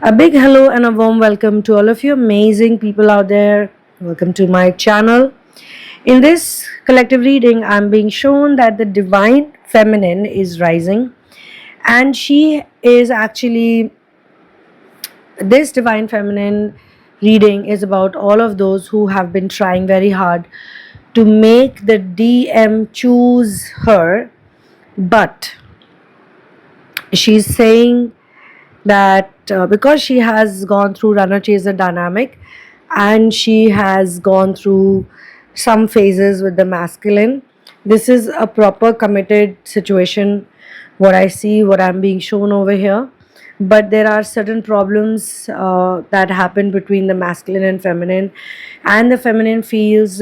A big hello and a warm welcome to all of you amazing people out there. Welcome to my channel. In this collective reading, I'm being shown that the divine feminine is rising, and she is actually this divine feminine reading is about all of those who have been trying very hard to make the DM choose her, but she's saying that because she has gone through runner chaser dynamic and she has gone through some phases with the masculine, this is a proper committed situation. What I see, what I'm being shown over here, but there are certain problems that happen between the masculine and feminine, and the feminine feels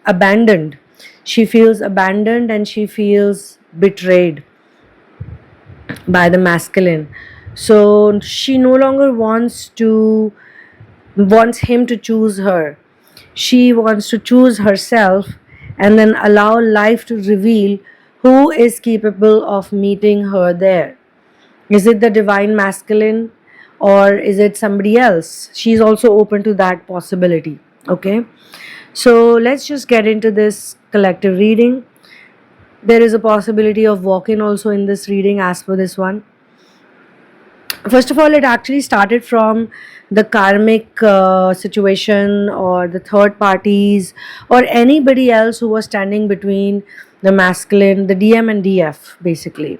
abandoned. She feels abandoned and she feels betrayed by the masculine. So she no longer wants him to choose her. She wants to choose herself and then allow life to reveal who is capable of meeting her there. Is it the divine masculine or is it somebody else? She's also open to that possibility. Okay. So let's just get into this collective reading. There is a possibility of walk-in also in this reading as per this one. First of all, it actually started from the karmic situation or the third parties or anybody else who was standing between the masculine, the DM and DF basically.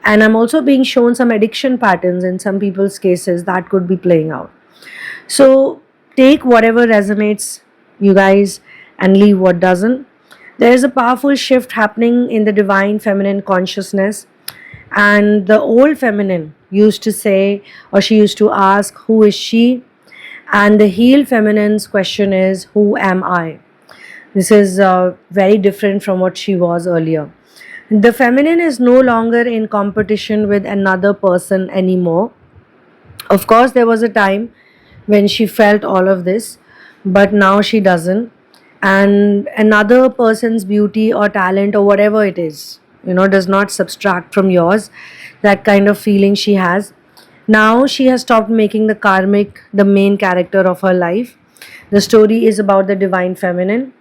And I'm also being shown some addiction patterns in some people's cases that could be playing out. So take whatever resonates, you guys, and leave what doesn't. There is a powerful shift happening in the divine feminine consciousness, and the old feminine used to say, or she used to ask, who is she? And the healed feminine's question is, who am I? This is very different from what she was earlier. The feminine is no longer in competition with another person anymore. Of course, there was a time when she felt all of this, but now she doesn't. And another person's beauty or talent or whatever it is, does not subtract from yours. That kind of feeling she has. Now she has stopped making the karmic the main character of her life. The story is about the divine feminine.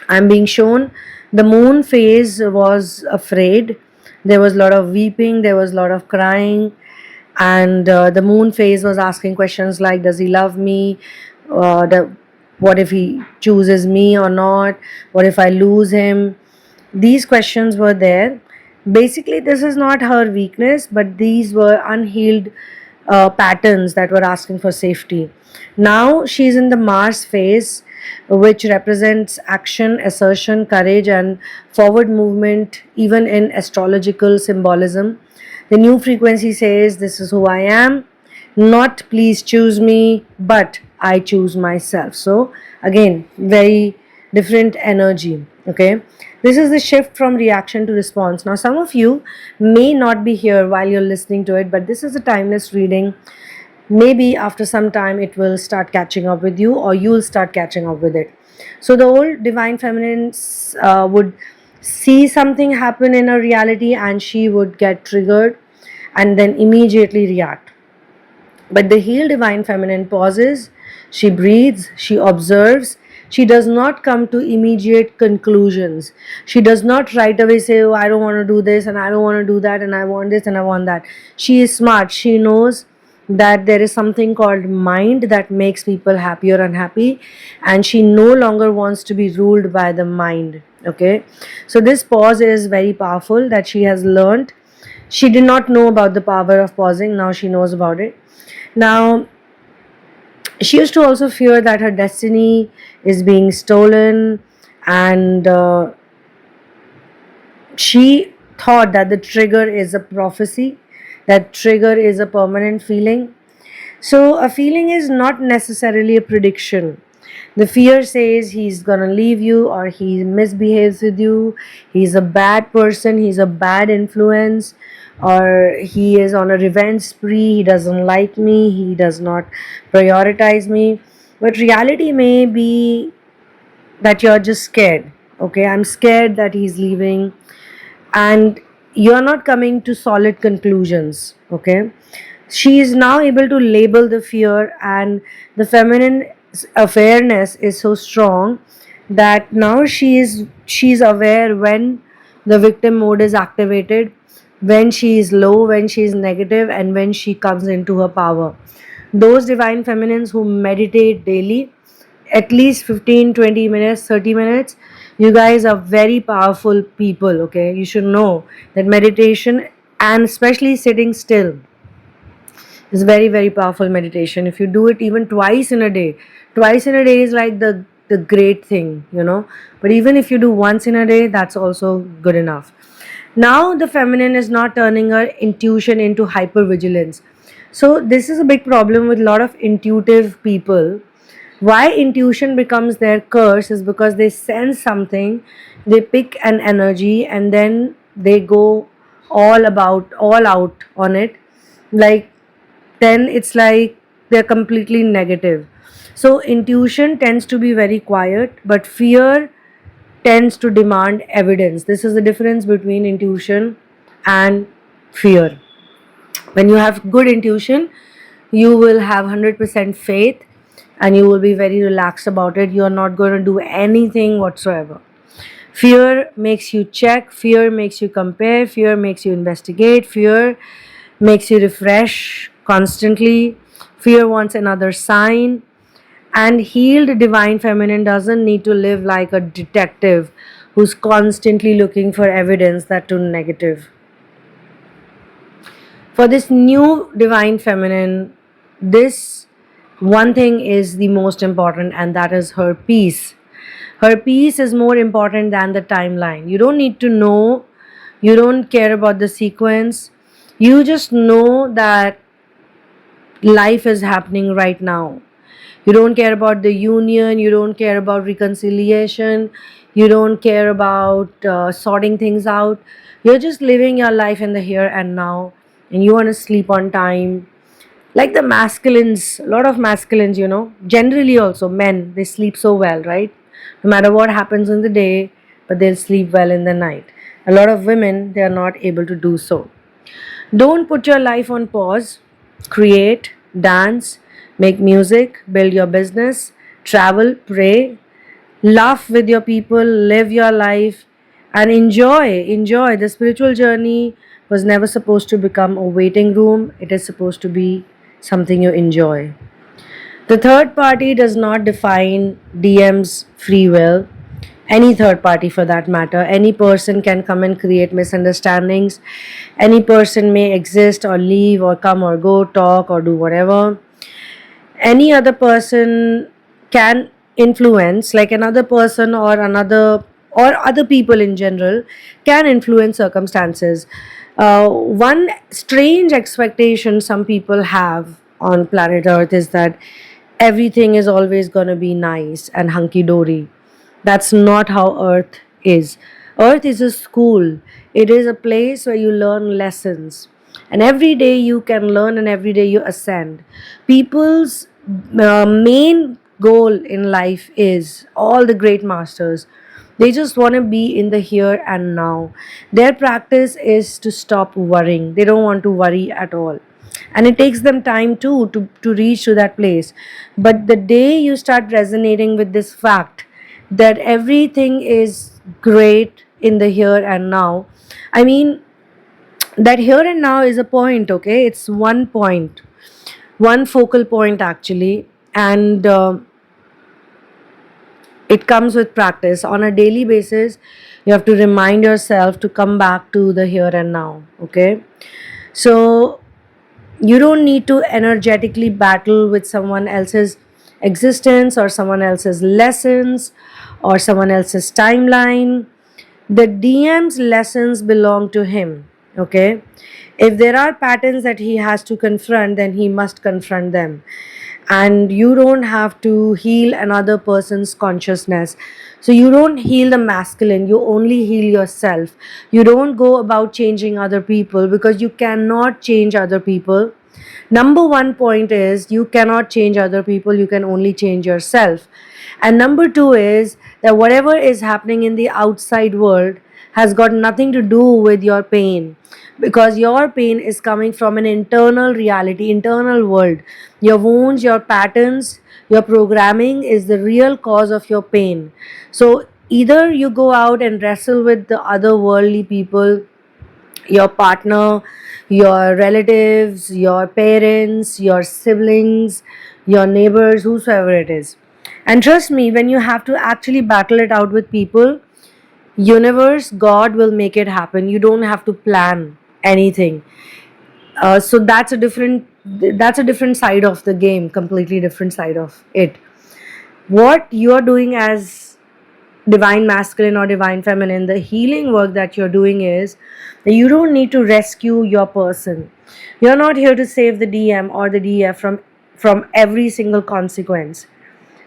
I'm being shown the moon phase was afraid. There was a lot of weeping, there was a lot of crying, and the moon phase was asking questions like, does he love me? What if he chooses me or not? What if I lose him? These questions were there. Basically, this is not her weakness, but these were unhealed patterns that were asking for safety. Now she's in the Mars phase, which represents action, assertion, courage, and forward movement, even in astrological symbolism. The new frequency says, this is who I am, not please choose me, but I choose myself. So, again, very different energy. Okay, this is the shift from reaction to response. Now, some of you may not be here while you're listening to it, but this is a timeless reading. Maybe after some time it will start catching up with you, or you'll start catching up with it. So the old divine feminine would see something happen in her reality and she would get triggered and then immediately react. But the healed divine feminine pauses, she breathes, she observes. She does not come to immediate conclusions. She does not right away say, oh, I don't want to do this and I don't want to do that and I want this and I want that. She is smart. She knows that there is something called mind that makes people happy or unhappy, and she no longer wants to be ruled by the mind. Okay, so this pause is very powerful that she has learned. She did not know about the power of pausing. Now she knows about it. Now she used to also fear that her destiny is being stolen, and she thought that the trigger is a prophecy, that trigger is a permanent feeling. So a feeling is not necessarily a prediction. The fear says he's gonna leave you, or he misbehaves with you, he's a bad person, he's a bad influence, or he is on a revenge spree, he doesn't like me, he does not prioritize me. But reality may be that you're just scared. Okay, I'm scared that he's leaving, and you're not coming to solid conclusions. Okay, She is now able to label the fear, and the feminine awareness is so strong that now she's aware when the victim mode is activated, when she is low, when she is negative, and when she comes into her power. Those divine feminines who meditate daily, at least 15, 20 minutes, 30 minutes, you guys are very powerful people. Okay, you should know that meditation, and especially sitting still, is very, very powerful meditation. If you do it even twice in a day is like the great thing, you know. But even if you do once in a day, that's also good enough. Now the feminine is not turning her intuition into hypervigilance. So this is a big problem with a lot of intuitive people. Why intuition becomes their curse is because they sense something, they pick an energy, and then they go all out on it. Like, then it's like they're completely negative. So intuition tends to be very quiet, but fear tends to demand evidence. This is the difference between intuition and fear. When you have good intuition, you will have 100% faith, and you will be very relaxed about it. You're not going to do anything whatsoever. Fear makes you check, fear makes you compare, fear makes you investigate, fear makes you refresh constantly. Fear wants another sign. And healed divine feminine doesn't need to live like a detective who's constantly looking for evidence that to negative. For this new divine feminine, this one thing is the most important, and that is her peace. Her peace is more important than the timeline. You don't need to know, you don't care about the sequence. You just know that life is happening right now. You don't care about the union, you don't care about reconciliation, you don't care about sorting things out. You're just living your life in the here and now, and you want to sleep on time. Like the masculines, a lot of masculines, you know, generally also men, they sleep so well, right? No matter what happens in the day, but they'll sleep well in the night. A lot of women, they are not able to do so. Don't put your life on pause. Create, dance, make music, build your business, travel, pray, laugh with your people, live your life, and enjoy. Enjoy. The spiritual journey was never supposed to become a waiting room, it is supposed to be something you enjoy. The third party does not define DM's free will. Any third party for that matter, any person can come and create misunderstandings. Any person may exist or leave or come or go, talk or do whatever. Any other person can influence, like another person or another or other people in general can influence circumstances. One strange expectation some people have on planet Earth is that everything is always going to be nice and hunky dory. That's not how Earth is. Earth is a school, it is a place where you learn lessons. And every day you can learn, and every day you ascend. People's main goal in life is all the great masters. They just want to be in the here and now. Their practice is to stop worrying. They don't want to worry at all. And it takes them time too to reach to that place. But the day you start resonating with this fact that everything is great in the here and now, I mean, that here and now is a point, okay? It's one point, one focal point actually. And it comes with practice. On a daily basis, you have to remind yourself to come back to the here and now, okay? So you don't need to energetically battle with someone else's existence or someone else's lessons or someone else's timeline. The DM's lessons belong to him, okay? If there are patterns that he has to confront, then he must confront them. And you don't have to heal another person's consciousness. So you don't heal the masculine, you only heal yourself. You don't go about changing other people because you cannot change other people. Number one point is you cannot change other people, you can only change yourself. And number two is that whatever is happening in the outside world has got nothing to do with your pain. because your pain is coming from an internal reality, internal world. Your wounds, your patterns, your programming is the real cause of your pain. So either you go out and wrestle with the other worldly people, your partner, your relatives, your parents, your siblings, your neighbors, whosoever it is. And trust me, when you have to actually battle it out with people, universe, God will make it happen. You don't have to plan anything. So that's a different side of the game, completely different side of it. What you're doing as divine masculine or divine feminine, the healing work that you're doing is that you don't need to rescue your person. You're not here to save the DM or the DF from every single consequence.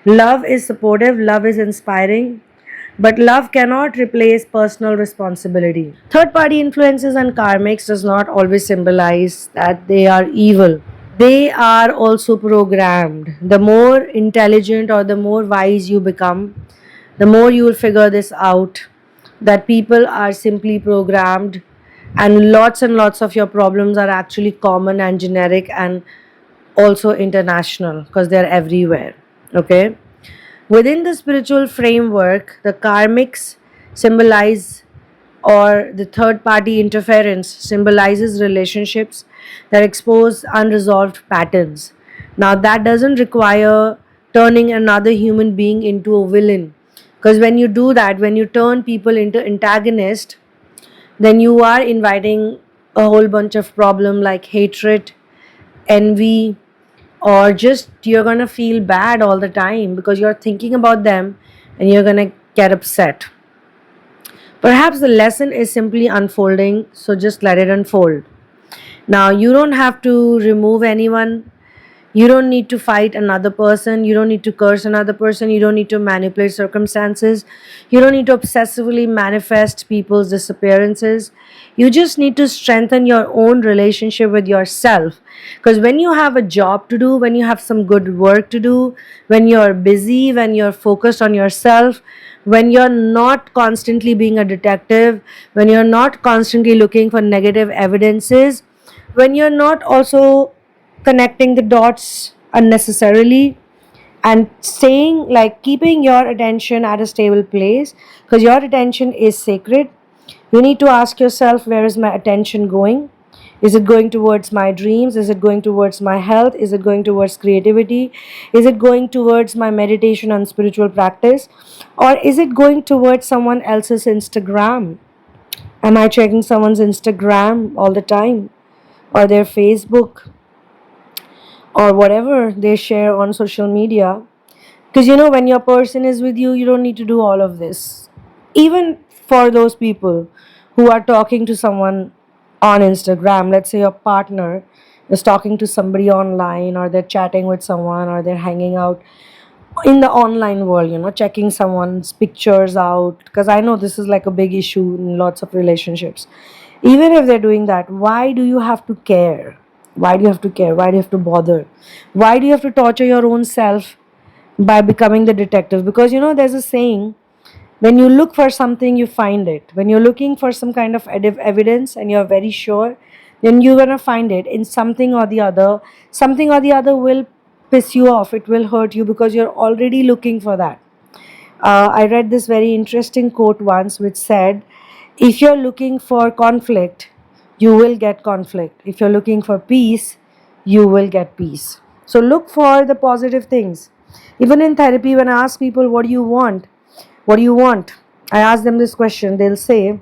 Love is supportive, love is inspiring, but love cannot replace personal responsibility. Third party influences and karmics does not always symbolize that they are evil. They are also programmed. The more intelligent or the more wise you become, the more you will figure this out, that people are simply programmed, and lots of your problems are actually common and generic and also international because they're everywhere. Okay? Within the spiritual framework, the karmics symbolize, or the third party interference symbolizes relationships that expose unresolved patterns. Now, that doesn't require turning another human being into a villain, because when you do that, when you turn people into antagonists, then you are inviting a whole bunch of problem like hatred, envy, or just you're gonna feel bad all the time because you're thinking about them and you're gonna get upset. Perhaps the lesson is simply unfolding, so just let it unfold. Now, you don't have to remove anyone. You don't need to fight another person. You don't need to curse another person. You don't need to manipulate circumstances. You don't need to obsessively manifest people's disappearances. You just need to strengthen your own relationship with yourself. Because when you have a job to do, when you have some good work to do, when you're busy, when you're focused on yourself, when you're not constantly being a detective, when you're not constantly looking for negative evidences, when you're not also connecting the dots unnecessarily, and staying like keeping your attention at a stable place, because your attention is sacred. You need to ask yourself, where is my attention going? Is it going towards my dreams? Is it going towards my health? Is it going towards creativity? Is it going towards my meditation and spiritual practice? Or is it going towards someone else's Instagram? Am I checking someone's Instagram all the time, or their Facebook, or whatever they share on social media? Because when your person is with you, you don't need to do all of this. Even for those people who are talking to someone on Instagram, let's say your partner is talking to somebody online, or they're chatting with someone, or they're hanging out in the online world, checking someone's pictures out. Because I know this is like a big issue in lots of relationships. Even if they're doing that, why do you have to care? Why do you have to care? Why do you have to bother? Why do you have to torture your own self by becoming the detective? Because there's a saying, when you look for something, you find it. When you're looking for some kind of evidence and you're very sure, then you're gonna find it in something or the other. Something or the other will piss you off, it will hurt you, because you're already looking for that. I read this very interesting quote once which said, if you're looking for conflict, you will get conflict. If you're looking for peace, you will get peace. So look for the positive things. Even in therapy, when I ask people, what do you want? What do you want? I ask them this question. They'll say,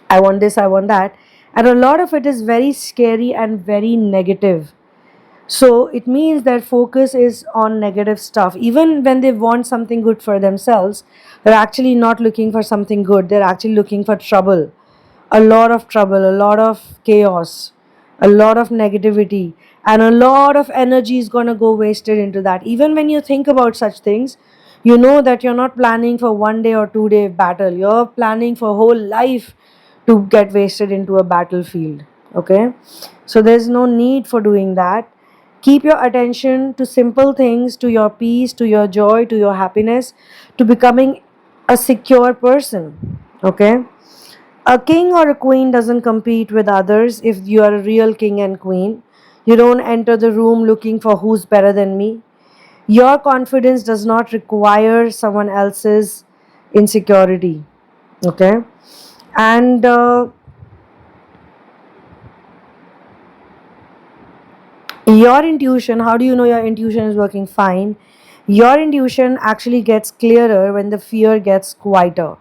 I want this, I want that. And a lot of it is very scary and very negative. So it means their focus is on negative stuff. Even when they want something good for themselves, they're actually not looking for something good. They're actually looking for trouble. A lot of trouble, a lot of chaos, a lot of negativity, and a lot of energy is going to go wasted into that. Even when you think about such things, you know that you're not planning for 1 day or 2 day battle. You're planning for whole life to get wasted into a battlefield. Okay? So there's no need for doing that. Keep your attention to simple things, to your peace, to your joy, to your happiness, to becoming a secure person. Okay? A king or a queen doesn't compete with others. If you are a real king and queen, you don't enter the room looking for who's better than me. Your confidence does not require someone else's insecurity. Okay. And your intuition, how do you know your intuition is working fine? Your intuition actually gets clearer when the fear gets quieter.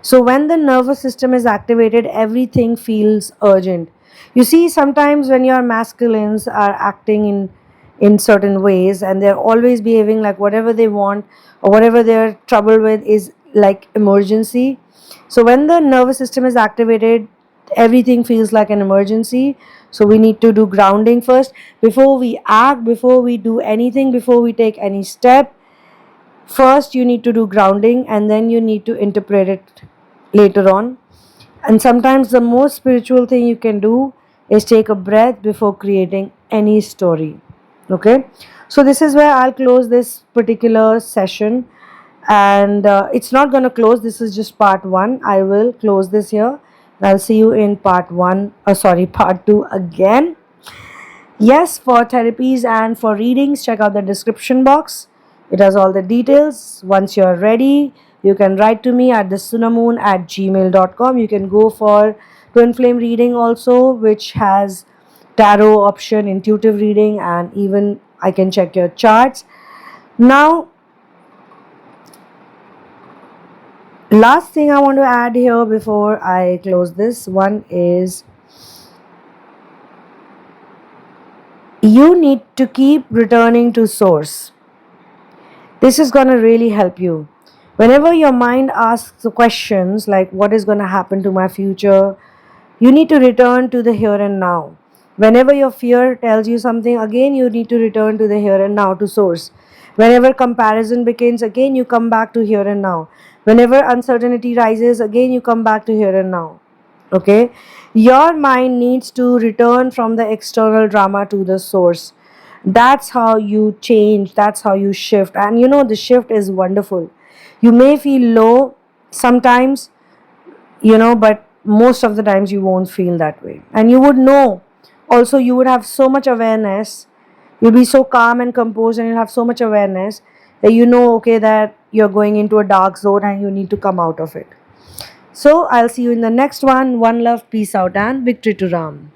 So when the nervous system is activated, everything feels urgent. You see, sometimes when your masculines are acting in certain ways and they're always behaving like whatever they want or whatever they're troubled with is like emergency. So when the nervous system is activated, everything feels like an emergency. So we need to do grounding first before we act, before we do anything, before we take any step. First, you need to do grounding and then you need to interpret it later on. And sometimes the most spiritual thing you can do is take a breath before creating any story. Okay, so this is where I'll close this particular session, and it's not going to close, this is just part one. I will close this here and I'll see you in part one, part two again. Yes, for therapies and for readings, check out the description box. It has all the details. Once you're ready, you can write to me at thesunamoon@gmail.com. You can go for twin flame reading also, which has tarot option, intuitive reading, and even I can check your charts. Now, last thing I want to add here before I close this one is you need to keep returning to source. This is going to really help you. Whenever your mind asks the questions like, what is going to happen to my future? You need to return to the here and now. Whenever your fear tells you something, again, you need to return to the here and now, to source. Whenever comparison begins, again, you come back to here and now. Whenever uncertainty rises, again, you come back to here and now. Okay? Your mind needs to return from the external drama to the source. That's how you change, that's how you shift. And you know, the shift is wonderful. You may feel low sometimes, but most of the times you won't feel that way. And you would know, also, you would have so much awareness. You'll be so calm and composed, and you'll have so much awareness that you know, okay, that you're going into a dark zone and you need to come out of it. So I'll see you in the next one. One love, peace out, and victory to Ram.